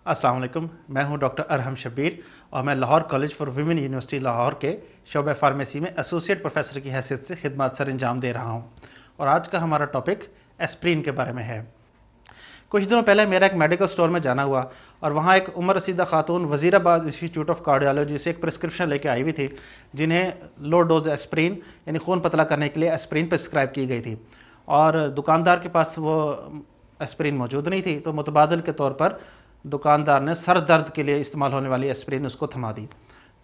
अस्सलाम वालेकुम। मैं हूं डॉक्टर अरहम शब्बीर और मैं Lahore college for women university Lahore के शोबे फार्मेसी में एसोसिएट प्रोफेसर की हैसियत से खिदमत सर अंजाम दे रहा हूं। और आज का हमारा टॉपिक एस्प्रिन के बारे में है। कुछ दिनों पहले मेरा एक मेडिकल स्टोर में जाना हुआ और वहाँ एक उम्र रसीदा खातून वजीराबाद इंस्टीट्यूट ऑफ कार्डियोलॉजी से एक प्रिस्क्रिप्शन लेके आई हुई थी, जिन्हें लो डोज एस्प्रिन यानी खून पतला करने के लिए एस्प्रिन प्रिस्क्राइब की गई थी। और दुकानदार के पास वो एस्प्रिन मौजूद नहीं थी, तो मुतबादल के तौर पर दुकानदार ने सर दर्द के लिए इस्तेमाल होने वाली एस्प्रिन उसको थमा दी।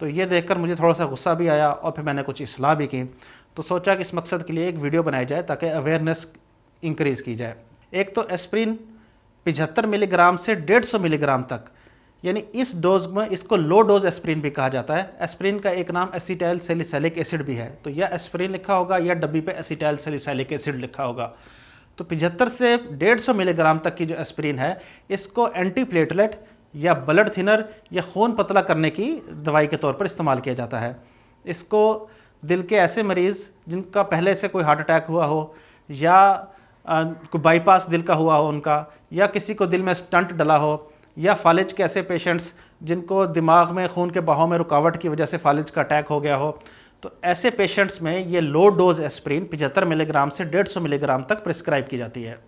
तो ये देखकर मुझे थोड़ा सा गुस्सा भी आया और फिर मैंने कुछ इस्लाह भी की। तो सोचा कि इस मकसद के लिए एक वीडियो बनाई जाए ताकि अवेयरनेस इंक्रीज़ की जाए। एक तो एस्प्रिन 75 मिलीग्राम से 150 मिलीग्राम तक, यानी इस डोज में इसको लो डोज एस्प्रिन भी कहा जाता है। एस्प्रिन का एक नाम एसिटाइल सैलिसैलिक एसिड भी है, तो यह एस्प्रिन लिखा होगा या डब्बी पे एसिटाइल सैलिसैलिक एसिड लिखा होगा। तो 75 से 150 मिलीग्राम तक की जो एस्प्रिन है, इसको एंटीप्लेटलेट या ब्लड थिनर या खून पतला करने की दवाई के तौर पर इस्तेमाल किया जाता है। इसको दिल के ऐसे मरीज़ जिनका पहले से कोई हार्ट अटैक हुआ हो या कोई बाईपास दिल का हुआ हो उनका, या किसी को दिल में स्टंट डला हो, या फालिज के ऐसे पेशेंट्स जिनको दिमाग में खून के बहाव में रुकावट की वजह से फालिज का अटैक हो गया हो, तो ऐसे पेशेंट्स में ये लो डोज एस्प्रिन 75 मिलीग्राम से 150 मिलीग्राम तक प्रिस्क्राइब की जाती है।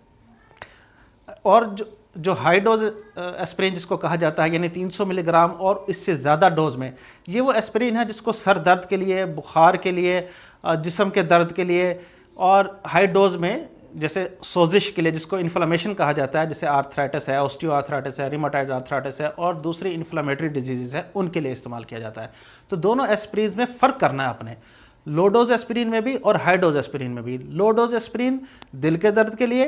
और जो हाई डोज एस्प्रिन जिसको कहा जाता है, यानी 300 मिलीग्राम और इससे ज़्यादा डोज में, ये वो एस्प्रिन है जिसको सर दर्द के लिए, बुखार के लिए, जिस्म के दर्द के लिए, और हाई डोज में जैसे सोजिश के लिए जिसको इन्फ्लामेशन कहा जाता है, जैसे आर्थराइटिस है, ऑस्टियो आर्थराइटिस है, रिमाटाइड आर्थराइटिस है और दूसरी इन्फ्लामेटरी डिजीज़ है, उनके लिए इस्तेमाल किया जाता है। तो दोनों एस्प्रिन में फ़र्क करना है आपने, लो डोज एस्प्रिन में भी और हाई डोज एस्प्रिन में भी। लो डोज एस्प्रिन दिल के दर्द के लिए,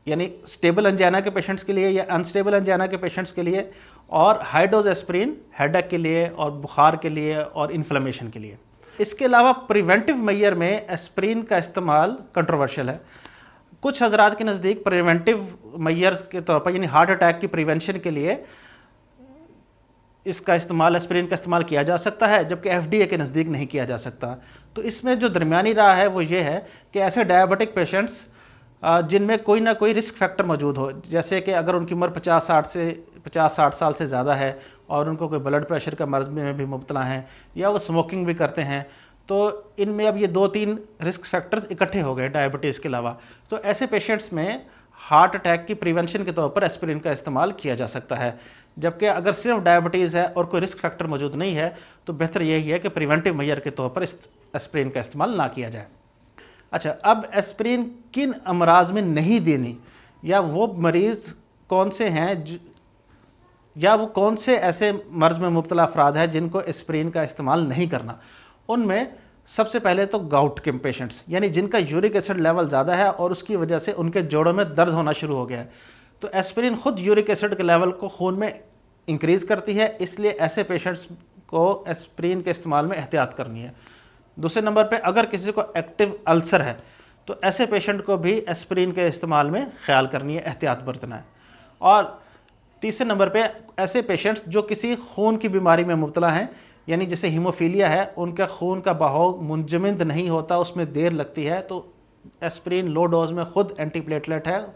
यानी स्टेबल एंजाइना के पेशेंट्स के लिए या अनस्टेबल एंजाइना के पेशेंट्स के लिए, और हाई डोज एस्प्रिन हेडेक के लिए और बुखार के लिए और इन्फ्लेमेशन के लिए। इसके अलावा प्रिवेंटिव मैयर में एस्प्रिन का इस्तेमाल कंट्रोवर्शियल है। कुछ हजरात के नज़दीक प्रिवेंटिव मैयर्स के तौर पर, यानी हार्ट अटैक की प्रिवेंशन के लिए इसका इस्तेमाल, एस्प्रिन का इस्तेमाल किया जा सकता है, जबकि एफडीए के नज़दीक नहीं किया जा सकता। तो इसमें जो दरमियानी राह है वो ये है कि ऐसे डायबिटिक पेशेंट्स जिनमें कोई ना कोई रिस्क फैक्टर मौजूद हो, जैसे कि अगर उनकी उम्र 50-60 साल से ज़्यादा है और उनको कोई ब्लड प्रेशर का मर्ज़ में भी मुब्तला हैं या वो स्मोकिंग भी करते हैं, तो इनमें अब ये 2-3 रिस्क फैक्टर्स इकट्ठे हो गए डायबिटीज़ के अलावा। तो ऐसे पेशेंट्स में हार्ट अटैक की प्रिवेंशन के तौर पर एस्प्रिन का इस्तेमाल किया जा सकता है। जबकि अगर सिर्फ डायबिटीज़ है और कोई रिस्क फैक्टर मौजूद नहीं है, तो बेहतर यही है कि प्रिवेंटिव मैयर के तौर पर एस्प्रिन का इस्तेमाल ना किया जाए। अच्छा, अब एस्प्रिन किन अमराज में नहीं देनी, या वो मरीज़ कौन से हैं या वो कौन से ऐसे मर्ज़ में मुब्तला अफराद है जिनको एस्प्रिन का इस्तेमाल नहीं करना। उनमें सबसे पहले तो गाउट के पेशेंट्स, यानी जिनका यूरिक एसिड लेवल ज़्यादा है और उसकी वजह से उनके जोड़ों में दर्द होना शुरू हो गया है। तो एस्प्रिन खुद यूरिक एसिड के लेवल को खून में इंक्रीज़ करती है, इसलिए ऐसे पेशेंट्स को एस्प्रिन के इस्तेमाल में एहतियात करनी है। दूसरे नंबर पे अगर किसी को एक्टिव अल्सर है, तो ऐसे पेशेंट को भी एस्प्रिन के इस्तेमाल में ख्याल करनी है, एहतियात बरतना है। और तीसरे नंबर पे ऐसे पेशेंट्स जो किसी खून की बीमारी में मुब्तला हैं, यानी जैसे हीमोफीलिया है, उनका खून का बहाव मुंजमद नहीं होता, उसमें देर लगती है, तो एस्प्रिन लो डोज में खुद एंटीप्लेटलेट है,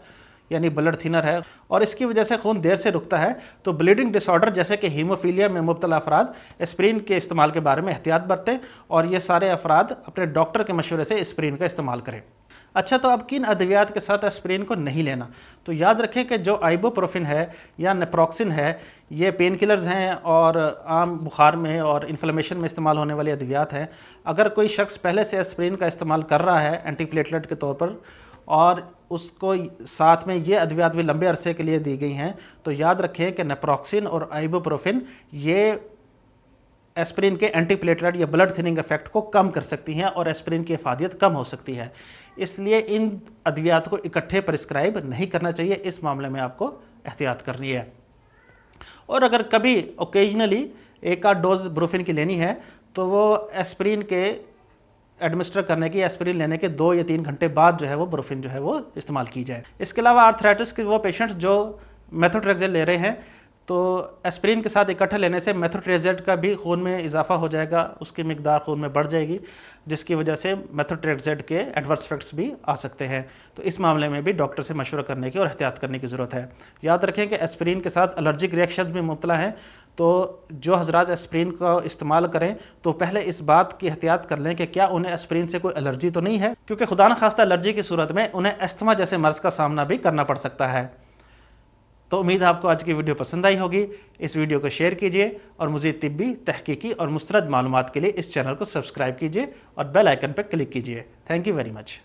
यानी ब्लड थिनर है, और इसकी वजह से खून देर से रुकता है। तो ब्लीडिंग डिसऑर्डर जैसे कि हीमोफीलिया में मुब्तला अफराद एस्प्रिन के इस्तेमाल के बारे में एहतियात बरतें, और ये सारे अफराद अपने डॉक्टर के मशवरे से एस्प्रिन का इस्तेमाल करें। अच्छा, तो अब किन अद्वियात के साथ एस्प्रिन को नहीं लेना? तो याद रखें कि जो आइबुप्रोफिन है या नेप्रोक्सिन है, ये पेन किलर्स हैं और आम बुखार में और इन्फ्लेमेशन में इस्तेमाल होने वाले अद्वियात हैं। अगर कोई शख्स पहले से एस्प्रिन का इस्तेमाल कर रहा है एंटीप्लेटलेट के तौर पर, और उसको साथ में ये अद्वियात भी लंबे अरसे के लिए दी गई हैं, तो याद रखें कि नेप्रोक्सिन और आइबुप्रोफिन ये एस्प्रिन के एंटीप्लेटलेट या ब्लड थिनिंग इफेक्ट को कम कर सकती हैं और एस्प्रिन की इफादियत कम हो सकती है। इसलिए इन अद्वियात को इकट्ठे प्रिस्क्राइब नहीं करना चाहिए, इस मामले में आपको एहतियात करनी है। और अगर कभी ओकेजनली एक आध डोज ब्रूफिन की लेनी है, तो वो एस्प्रिन के एडमिनिस्टर करने की, एस्प्रिन लेने के 2 या 3 घंटे बाद जो है वो ब्रूफिन जो है वो इस्तेमाल की जाए। इसके अलावा आर्थराइटिस के वो पेशेंट्स जो मेथोट्रेक्सेल ले रहे हैं, तो एस्प्रिन के साथ इकट्ठा लेने से मेथोट्रेक्सेट का भी खून में इजाफा हो जाएगा, उसकी मिकदार खून में बढ़ जाएगी, जिसकी वजह से मेथोट्रेक्सेट के एडवर्स इफेक्ट्स भी आ सकते हैं। तो इस मामले में भी डॉक्टर से मशवरा करने की और एहतियात करने की ज़रूरत है। याद रखें कि एस्पिरिन के साथ एलर्जिक रिएक्शन भी मुबतला हैं, तो जो हजरात एस्पिरिन का इस्तेमाल करें तो पहले इस बात की एहतियात कर लें कि क्या उन्हें एस्पिरिन से कोई एलर्जी तो नहीं है, क्योंकि खुदा न खास्ता एलर्जी की सूरत में उन्हें अस्थमा जैसे मर्ज़ का सामना भी करना पड़ सकता है। तो उम्मीद है आपको आज की वीडियो पसंद आई होगी। इस वीडियो को शेयर कीजिए और मज़ीद तिब्बी, तहकीकी और मुस्तरद मालूमात के लिए इस चैनल को सब्सक्राइब कीजिए और बेल आइकन पर क्लिक कीजिए। Thank you very much.